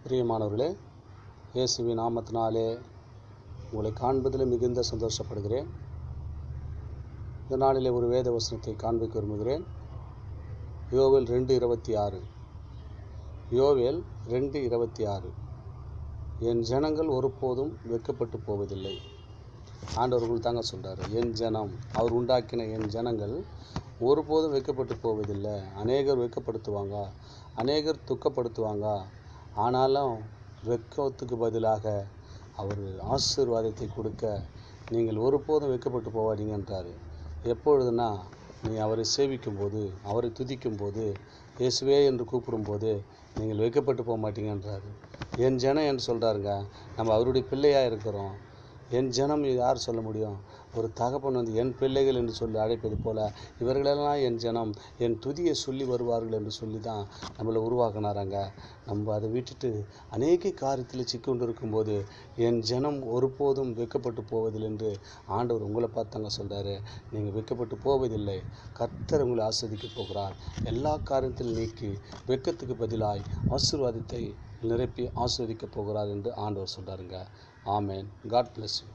பிரியமானவர்களே, இயேசுவின் நாமத்தினாலே உங்களை காண்பதில் மிகுந்த சந்தோஷப்படுகிறேன். இந்த நாளிலே ஒரு வேத வசனத்தை காண்பிக்க விரும்புகிறேன். யோவேல் 2:26. யோவேல் 2:26. என் ஜனங்கள் ஒருபோதும் வெட்கப்பட்டு போவதில்லை. ஆண்டவர்கள் தாங்க சொல்கிறார். என் ஜனம், அவர் உண்டாக்கின என் ஜனங்கள் ஒருபோதும் வெட்கப்பட்டு போவதில்லை. அநேகர் வெட்கப்படுத்துவாங்க, அநேகர் துக்கப்படுத்துவாங்க. ஆனாலும் வெட்கத்துக்கு பதிலாக அவர் ஆசீர்வாதத்தை கொடுக்க நீங்கள் ஒருபோதும் வெட்கப்பட்டு போவாதீங்கன்றார். எப்பொழுதுனா, நீ அவரை சேவிக்கும்போது, அவரை துதிக்கும்போது, இயேசுவே என்று கூப்பிடும்போது நீங்கள் வெட்கப்பட்டு போக மாட்டீங்கன்றார். என் ஜனம் என்று சொல்கிறாருங்க. நம்ம அவருடைய பிள்ளையாக இருக்கிறோம். என் ஜனம் யார் சொல்ல முடியும்? ஒரு தகப்பன் என் பிள்ளைகள் என்று சொல்லி அழைப்பது போல இவர்களெல்லாம் என் ஜனம், என் துதியை சொல்லி வருவார்கள் என்று சொல்லி தான் நம்மளை உருவாக்கினாராங்க. நம்ம அதை விட்டுட்டு அநேக காரியத்தில் சிக்கொண்டு இருக்கும்போது என் ஜனம் ஒருபோதும் வெட்கப்பட்டு போவதில்லை என்று ஆண்டவர் உங்களை பார்த்தாங்க சொல்கிறாரு. நீங்கள் வெட்கப்பட்டு போவதில்லை. கர்த்தர் உங்களை ஆஸ்வதிக்க போகிறார். எல்லா காரியத்திலும் நீக்கி வெட்கத்துக்கு பதிலாய் ஆசீர்வாதத்தை நிரப்பி ஆஸ்வதிக்க போகிறார் என்று ஆண்டவர் சொல்கிறாருங்க. ஆமென். God bless you.